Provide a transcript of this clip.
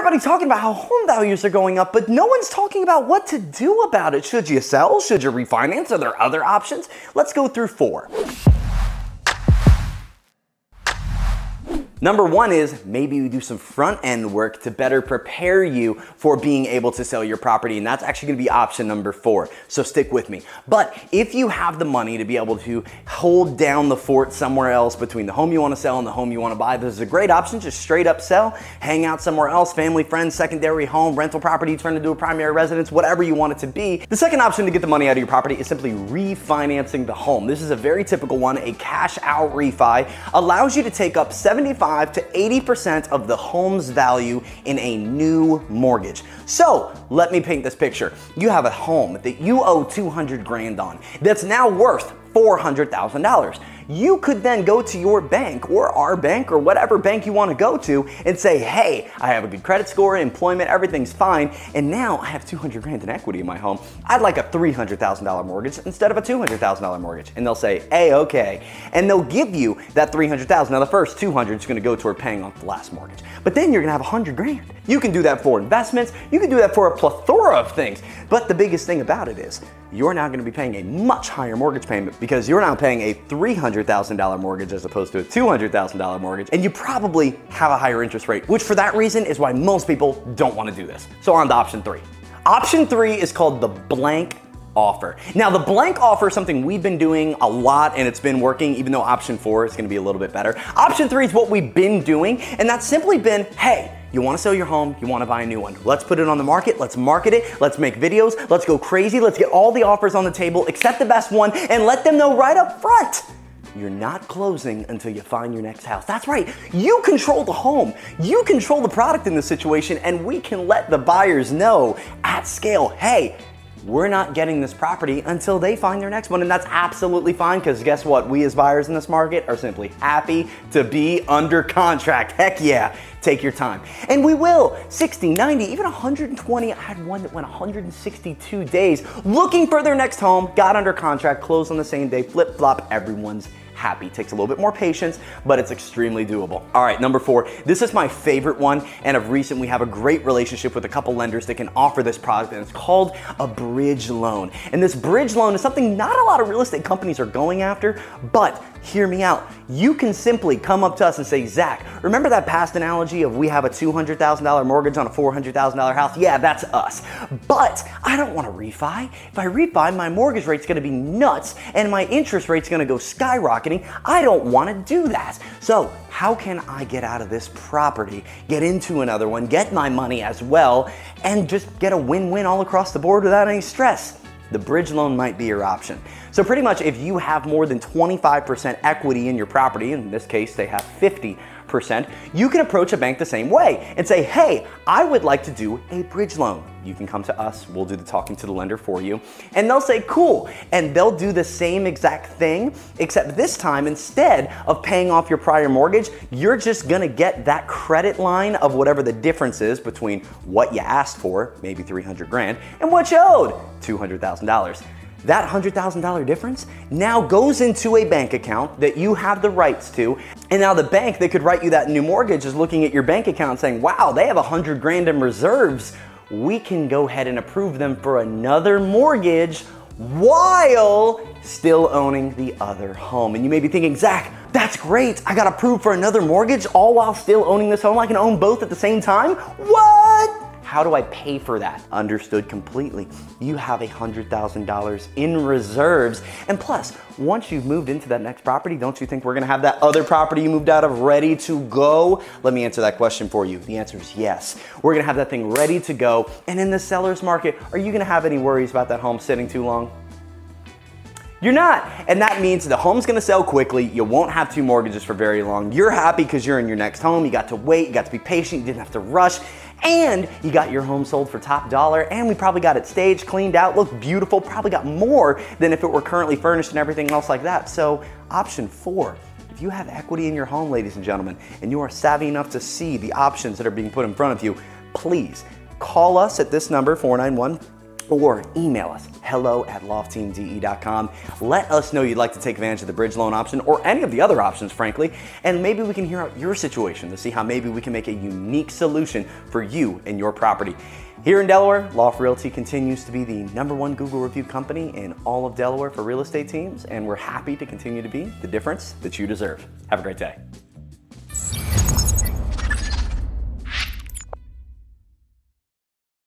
Everybody's talking about how home values are going up, but no one's talking about what to do about it. Should you sell? Should you refinance? Are there other options? Let's go through 4. Number 1 is maybe you do some front end work to better prepare you for being able to sell your property, and that's actually gonna be option number 4, so stick with me. But if you have the money to be able to hold down the fort somewhere else between the home you wanna sell and the home you wanna buy, this is a great option. Just straight up sell, hang out somewhere else, family, friends, secondary home, rental property, turn it into a primary residence, whatever you want it to be. The second option to get the money out of your property is simply refinancing the home. This is a very typical one. A cash out refi allows you to take up 75 to 80% of the home's value in a new mortgage. So let me paint this picture. You have a home that you owe 200 grand on that's now worth $400,000. You could then go to your bank or our bank or whatever bank you want to go to and say, hey, I have a good credit score, employment, everything's fine, and now I have 200 grand in equity in my home. I'd like a $300,000 mortgage instead of a $200,000 mortgage. And they'll say, hey, okay. And they'll give you that $300,000. Now the first 200 is going to go toward paying off the last mortgage. But then you're going to have 100 grand. You can do that for investments. You can do that for a plethora of things. But the biggest thing about it is you're now going to be paying a much higher mortgage payment because you're now paying a $300,000 mortgage as opposed to a $200,000 mortgage, and you probably have a higher interest rate, which for that reason is why most people don't want to do this. So on to option 3. Option 3 is called the blank offer. Now the blank offer is something we've been doing a lot and it's been working, even though option 4 is going to be a little bit better. Option 3 is what we've been doing, and that's simply been, hey, you want to sell your home, you want to buy a new one. Let's put it on the market, let's market it, let's make videos, let's go crazy, let's get all the offers on the table, accept the best one, and let them know right up front, you're not closing until you find your next house. That's right, you control the home, you control the product in this situation, and we can let the buyers know at scale, hey, we're not getting this property until they find their next one, and that's absolutely fine because guess what? We as buyers in this market are simply happy to be under contract. Heck yeah, take your time. And we will, 60, 90, even 120. I had one that went 162 days looking for their next home, got under contract, closed on the same day, flip flop, everyone's happy. Takes a little bit more patience, but it's extremely doable. All right, number 4. This is my favorite one, and of recent we have a great relationship with a couple lenders that can offer this product, and it's called a bridge loan. And this bridge loan is something not a lot of real estate companies are going after, but hear me out. You can simply come up to us and say, Zach, remember that past analogy of we have a $200,000 mortgage on a $400,000 house? Yeah, that's us. But I don't want to refi. If I refi, my mortgage rate's going to be nuts and my interest rate's going to go skyrocketing. I don't want to do that. So how can I get out of this property, get into another one, get my money as well, and just get a win-win all across the board without any stress? The bridge loan might be your option. So pretty much if you have more than 25% equity in your property, in this case they have 50%, you can approach a bank the same way and say, hey, I would like to do a bridge loan. You can come to us, we'll do the talking to the lender for you, and they'll say, cool, and they'll do the same exact thing, except this time, instead of paying off your prior mortgage, you're just gonna get that credit line of whatever the difference is between what you asked for, maybe 300 grand, and what you owed, $200,000. That $100,000 difference now goes into a bank account that you have the rights to. And now the bank that could write you that new mortgage is looking at your bank account saying, wow, they have 100 grand in reserves. We can go ahead and approve them for another mortgage while still owning the other home. And you may be thinking, Zach, that's great. I got approved for another mortgage all while still owning this home. I can own both at the same time? What? How do I pay for that? Understood completely. You have $100,000 in reserves. And plus, once you've moved into that next property, don't you think we're gonna have that other property you moved out of ready to go? Let me answer that question for you. The answer is yes. We're gonna have that thing ready to go. And in the seller's market, are you gonna have any worries about that home sitting too long? You're not. And that means the home's gonna sell quickly. You won't have 2 mortgages for very long. You're happy because you're in your next home. You got to wait, you got to be patient, you didn't have to rush. And you got your home sold for top dollar, and we probably got it staged, cleaned out, looked beautiful, probably got more than if it were currently furnished and everything else like that. So option 4, if you have equity in your home, ladies and gentlemen, and you are savvy enough to see the options that are being put in front of you, please call us at this number, 491 or email us, hello@loftteamde.com. Let us know you'd like to take advantage of the bridge loan option or any of the other options, frankly, and maybe we can hear out your situation to see how maybe we can make a unique solution for you and your property. Here in Delaware, Loft Realty continues to be the #1 Google review company in all of Delaware for real estate teams, and we're happy to continue to be the difference that you deserve. Have a great day.